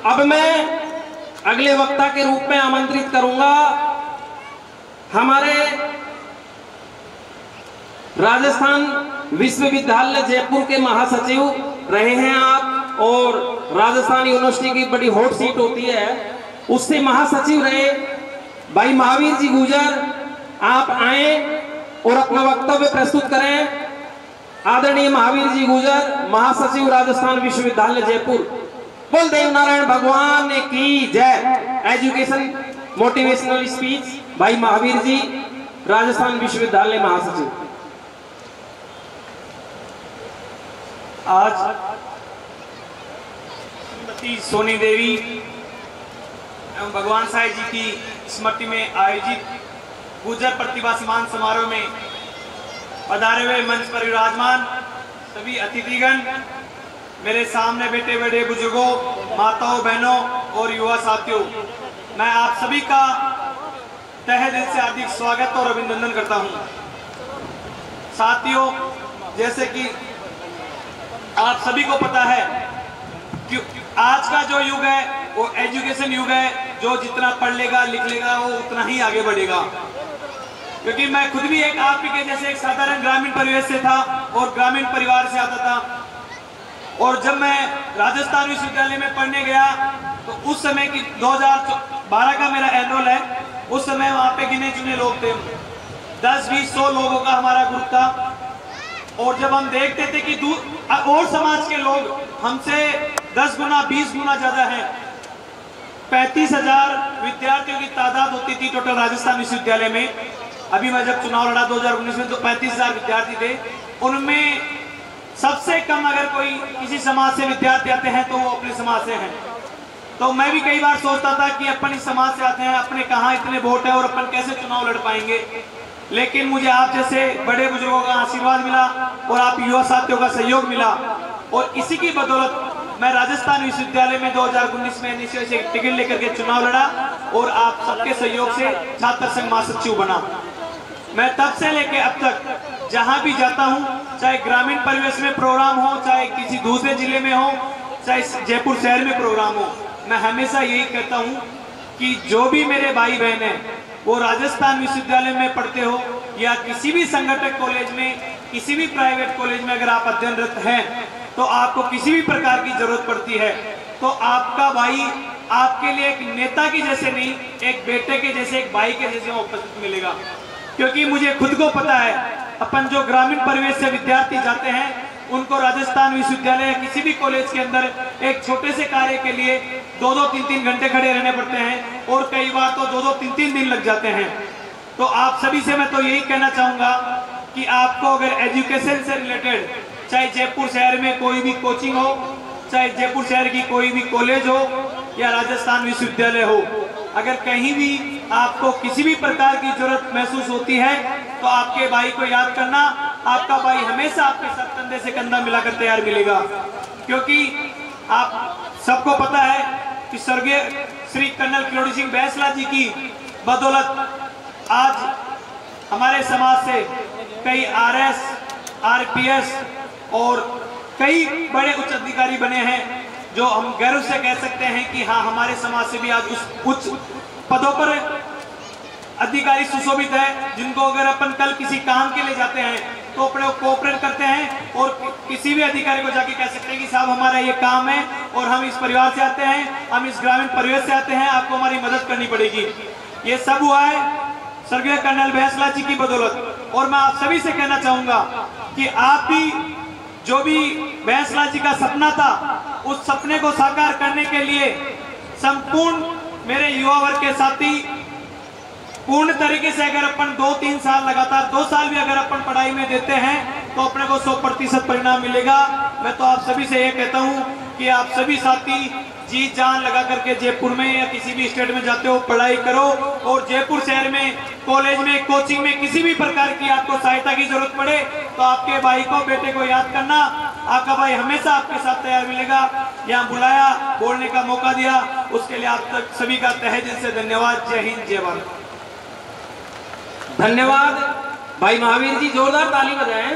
अब मैं अगले वक्ता के रूप में आमंत्रित करूंगा हमारे राजस्थान विश्वविद्यालय जयपुर के महासचिव रहे हैं आप, और राजस्थान यूनिवर्सिटी की बड़ी हॉट सीट होती है, उससे महासचिव रहे भाई महावीर जी गुर्जर, आप आए और अपना वक्तव्य प्रस्तुत करें। आदरणीय महावीर जी गुर्जर, महासचिव राजस्थान विश्वविद्यालय जयपुर। बोल देव नारायण भगवान की जय। एजुकेशन मोटिवेशनल स्पीच भाई महावीर जी, राजस्थान विश्वविद्यालय महासचिव। आज श्रीमती सोनी देवी एवं भगवान साई जी की स्मृति में आयोजित गुर्जर प्रतिभा सम्मान समारोह में पधारे हुए मंच पर विराजमान सभी अतिथिगण, मेरे सामने बैठे बड़े बुजुर्गों, माताओं, बहनों और युवा साथियों, मैं आप सभी का तहे दिल से हार्दिक स्वागत और अभिनंदन करता हूं। साथियों, जैसे कि आप सभी को पता है कि आज का जो युग है वो एजुकेशन युग है। जो जितना पढ़ लेगा लिख लेगा वो उतना ही आगे बढ़ेगा। क्योंकि मैं खुद भी एक आप ही के जैसे एक साधारण ग्रामीण परिवेश से था और ग्रामीण परिवार से आता था, और जब मैं राजस्थान विश्वविद्यालय में पढ़ने गया तो उस समय की 2012 का मेरा एनुअल है, उस समय वहां पे गिने चुने लोग थे, 10, 20, 100 लोगों का हमारा ग्रुप था। और जब हम देखते थे कि और समाज के लोग हमसे 10 गुना 20 गुना ज्यादा हैं, 35,000 विद्यार्थियों की तादाद होती थी टोटल राजस्थान विश्वविद्यालय में। अभी मैं जब चुनाव लड़ा 2019 में तो 35,000 विद्यार्थी थे। उनमें सबसे कम अगर कोई किसी समाज से विद्यार्थी आते हैं तो वो अपने समाज से हैं। तो मैं भी कई बार सोचता था कि अपन इस समाज से आते हैं, अपने कहाँ इतने वोट है और अपन कैसे चुनाव लड़ पाएंगे। लेकिन मुझे आप जैसे बड़े बुजुर्गों का आशीर्वाद मिला और आप युवा साथियों का सहयोग मिला, और इसी की बदौलत मैं राजस्थान विश्वविद्यालय में 2019 में निश्चय से टिकट लेकर के चुनाव लड़ा और आप सबके सहयोग से छात्र संघ महासचिव बना। मैं तब से लेकर अब तक जहां भी जाता हूं, चाहे ग्रामीण परिवेश में प्रोग्राम हो, चाहे किसी दूसरे जिले में हो, चाहे जयपुर शहर में प्रोग्राम हो, मैं हमेशा यही कहता हूं कि जो भी मेरे भाई बहन हैं वो राजस्थान विश्वविद्यालय में पढ़ते हो या किसी भी संगठक कॉलेज में, किसी भी प्राइवेट कॉलेज में अगर आप अध्ययनरत हैं, तो आपको किसी भी प्रकार की जरूरत पड़ती है तो आपका भाई आपके लिए एक नेता की जैसे नहीं, एक बेटे के जैसे, एक भाई के जैसे उपस्थित मिलेगा। क्योंकि मुझे खुद को पता है, अपन जो ग्रामीण परिवेश से विद्यार्थी जाते हैं उनको राजस्थान विश्वविद्यालय किसी भी कॉलेज के अंदर एक छोटे से कार्य के लिए 2-2, 3-3 घंटे खड़े रहने पड़ते हैं, और कई बार तो 2-2, 3-3 दिन लग जाते हैं। तो आप सभी से मैं तो यही कहना चाहूंगा कि आपको अगर एजुकेशन से रिलेटेड, चाहे जयपुर शहर में कोई भी कोचिंग हो, चाहे जयपुर शहर की कोई भी कॉलेज हो या राजस्थान विश्वविद्यालय हो, अगर कहीं भी आपको किसी भी प्रकार की जरूरत महसूस होती है तो आपके भाई को याद करना। आपका भाई हमेशा आपके साथ कंधे से कंधा मिलाकर तैयार मिलेगा। क्योंकि आप सबको पता है कि स्वर्गीय श्री कर्नल किरोड़ी सिंह बैंसला जी की बदौलत आज हमारे समाज से कई RS, RPS और कई बड़े उच्च अधिकारी बने हैं, जो हम गर्व से कह सकते हैं कि हाँ, हमारे समाज से भी आज उस उच्च पदों पर अधिकारी सुशोभित है, जिनको अगर अपन कल किसी काम के लिए जाते हैं तो अपने कोऑपरेट करते हैं और किसी भी अधिकारी को जाके कह सकते हैं कि साहब हमारा ये काम है और हम इस परिवार से आते हैं, हम इस ग्रामीण परिवेश से आते हैं, आपको हमारी मदद करनी पड़ेगी। ये सब हुआ है स्वर्गीय कर्नल बैंसला जी की बदौलत। और मैं आप सभी से कहना चाहूंगा कि आप भी, जो भी बैंसला जी का सपना था, उस सपने को साकार करने के लिए संपूर्ण मेरे युवा वर्ग के साथी पूर्ण तरीके से अगर अपन 2-3 साल लगातार 2 साल भी अगर अपन पढ़ाई में देते हैं तो अपने को 100% परिणाम मिलेगा। मैं तो आप सभी से ये कहता हूं कि आप सभी साथी जी जान लगा करके जयपुर में या किसी भी स्टेट में जाते हो पढ़ाई करो, और जयपुर शहर में कॉलेज में, कोचिंग में किसी भी प्रकार की आपको सहायता की जरूरत पड़े तो आपके भाई को, बेटे को याद करना। आपका भाई हमेशा आपके साथ तैयार मिलेगा। यहाँ बुलाया, बोलने का मौका दिया, उसके लिए आप तक सभी का तहे दिल से धन्यवाद। जय हिंद, जय भारत। धन्यवाद भाई महावीर जी, जोरदार ताली बजाएं।